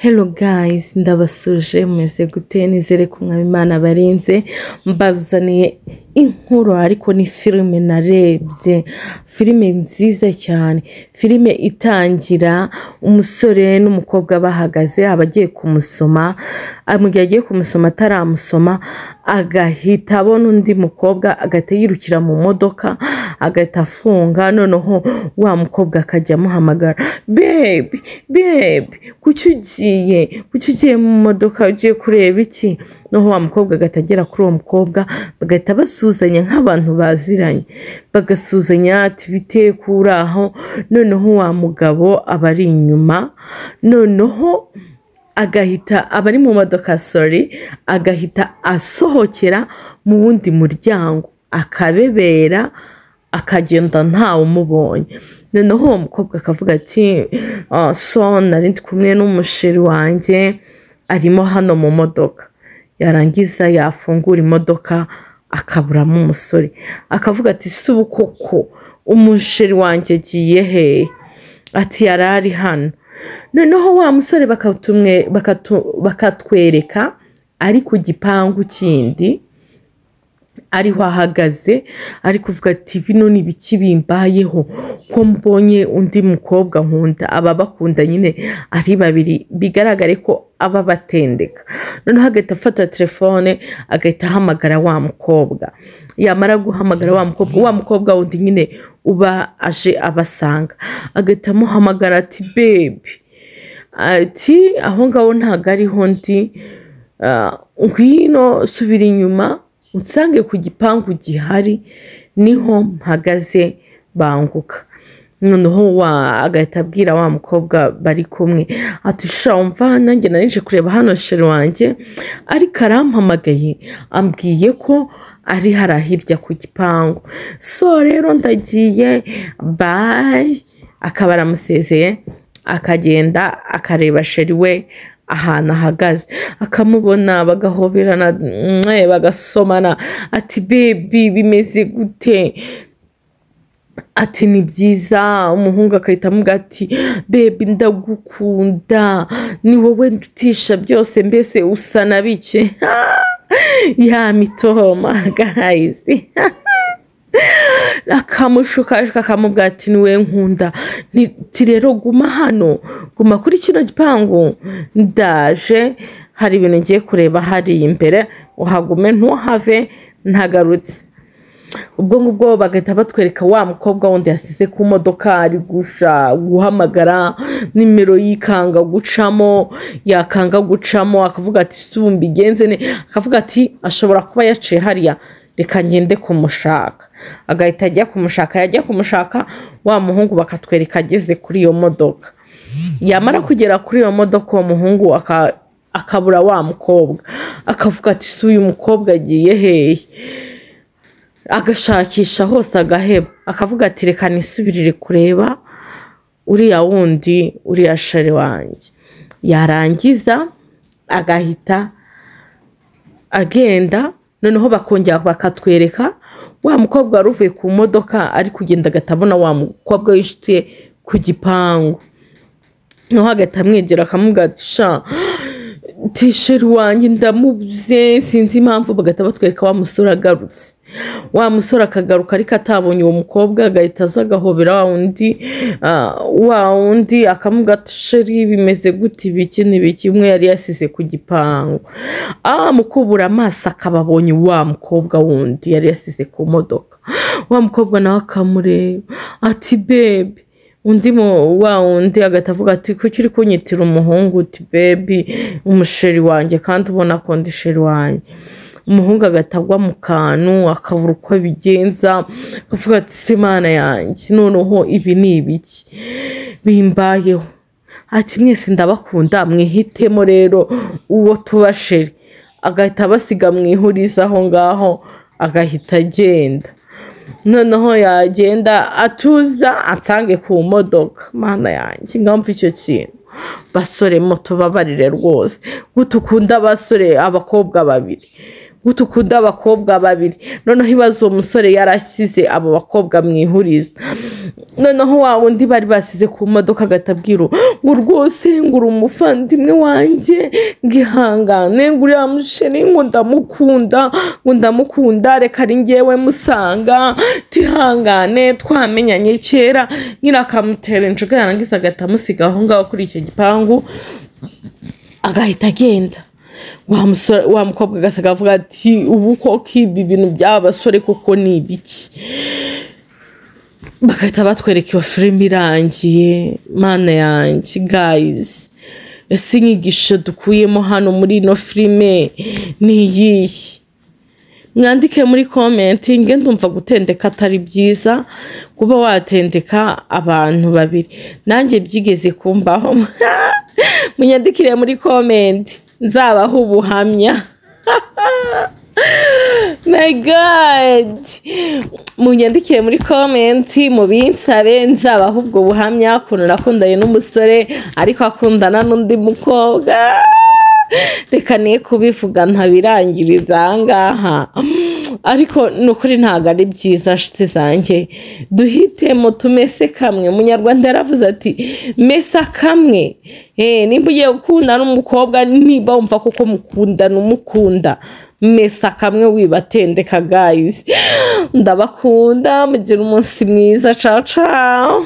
Hello guys, ndabasuje mwese gute nizere ko Imana barinze mbazaniye inkuru ariko ni filime narebye, filime nziza cyane, filime itangira umusore n'umukobwa bahagaze abagiye kumusoma, mugihe agiye kumusoma ataramusoma agahita abona undi mukobwa agahita yirukira mu modoka agahita afunga, noneho wa mukobwa akajya amuhamagara babe kuki ugiye mu modoka ugiye kureba iki, noneho wa mukobwa agahita agera kuri uwo mukobwa bagahita basuzanya nk'abantu baziranye, bagasuzanya ati bite kuri aho, noneho wa mugabo aba ari inyuma, noneho agahita abari mu modoka agahita asohokera mu wundi muryango akabebera akagenda ntawe umubonye. Noneho uwo mukobwa akavuga ati so nari ndi kumwe n'umusheri wanjye arimo hano mu modoka, yarangiza yafungura imodoka akaburamo umusore akavuga ati si ubu koko umusheri wanjye agiye hehe, ati yari ari hano. Noneho wa musore bakatwereka ari ku gipangu kindi ariho ahagaze ari kuvuga ati bino ni ibiki bimbayeho ko mbonye undi mukobwa nkunda, aba bakunda nyine ari babiri bigaragare ko aba batendeka. Noneho agahita afata telefone agahita ahamagara wa mukobwa, yamara guhamagara wa mukobwa wundi nyine uba aje abasanga agahita amuhamagara ati babe, ati aho ngaho ntabwo ariho ndi, ngwino subira inyuma unsange ku gipangu gihari niho mpagaze banguka. Noneho agahita abwira wa mukobwa bari kumwe ati umva nanjye narije kureba hano sheri wanjye ariko arampamagaye ambwiye ko ari hirya ku gipangu, so rero ndagiye bye. Akaba aramusezeye akagenda akareba sheri we ahantu ahagaze akamubona bagahoberana bagasomana ati baby bimeze gute, ati ni byiza. Umuhungu akahita amubwira ati baby ndagukunda, ni wowe ndutisha byose, mbese usa na bike ya mitoma guys akamushuka akamubwira ati niwe nkunda, nti rero guma hano, guma kuri kino gipangu, ndaje hari ibintu ngiye kureba hari imbere, uhagume ntuhave ntagarutse. Ubwo ngubwo bagahita batwereka wa mukobwa wundi yasize ku modoka ari guhamagara nimero yikanga gucamo, yakanga gucamo akavuga ati sumbi genze ne, akavuga ati ashobora kuba yaciye hariya reka ngende kumushaka, agahita ajya kumushaka. Yajya kumushaka wa muhungu bakatwereka ageze kuri iyo modoka, yamara kugera kuri iyo modoka uwo muhungu akabura wa mukobwa akavuga ati si uyu mukobwa agiye hehe, agashakisha hose agaheba akavuga ati reka nisubirire kureba uriya wundi uriya sheri wanjye. Yarangiza agahita agenda, noneho bakongera bakatwereka wa mukobwa wari uvuye ku modoka ari kugenda agatabona wa mukobwa wishyize ku gipangu, noneho agahita amwegera akamubwira ati sheri wanjye ndamubuze sinzi impamvu. Bagahita batwereka wa musore agarutse, wa musore akagaruka ariko atabonye uwo mukobwa, agahita aza agahobera wa wundi akamubwira ati sheri bimeze gute ibiki n'ibiki, umwe yari yasize ku gipangu. Mukubura amaso akaba abonye wa mukobwa wundi yari yasize ku modoka, wa mukobwa nawe akamureba ati babe, undi wa wundi agahita avuga ati kuki uri kunyitira umuhungu, uti baby umusheri wanjye kandi ubona ko ndi sheri wanjye. Umuhungu agahita agwa mu kantu akabura uko abigenza akavuga ati se mana yanjye noneho ibi ni ibiki bimbayeho, ati mwese ndabakunda mwihitemo rero uwo tuba sheri. Agahita basiga mwihuriza aho ngaho agahita agenda. Noneho yagenda atuza atsange ku modoka, mana yanjye ngamva icyo kintu. Basore moto babarire rwose gutukunda abasore abakobwa babiri, gutukunda abakobwa babiri, noneho ibazo umusore yarashyize abo bakobwa mwihuriza noneho wa wundi bari basize ku modoka agatabwiro ngo rwose ngura umuvandimwe wanjye ngihangane nguriya musheri ngo ndamukunda reka ari njyewe musanga tihangane twamenyanye kera nyina akamutera injuga yarangiza agahita amusiga aho ngaho kuri icyo gipangu agahita agenda wa mukobwa agasaga avuga ati ubu koko ibi bintu by'abasore koko ni ibiki bagahita batwereka iyo filime irangiye. Mana yanjye guys, ese inyigisho dukuyemo hano muri ino filime ni iyihe? Mwandike muri comment. Nge ndumva gutendeka atari byiza, kuba watendeka abantu babiri nanjye byigeze kumbaho. Munyandikire muri comment nzabaho ubuhamya. My God, munyandikire muri comment mubinsabe nzabaho ubwo buhamya ukuntu nakundanye n'umusore ariko akundana n'undi mukobwa. Reka niye kubivuga ntabirangiriza ahangaha, ariko nukuri ntago ari byiza nshuti zanjye. Duhitemo tumese kamwe. Munyarwanda yaravuze ati mesa kamwe. Nimba ugiye gukunda n'umukobwa niba wumva kuko mukunda mesa kamwe wibatendeka guys. Ndabakunda, mugire umunsi mwiza. Ciao ciao.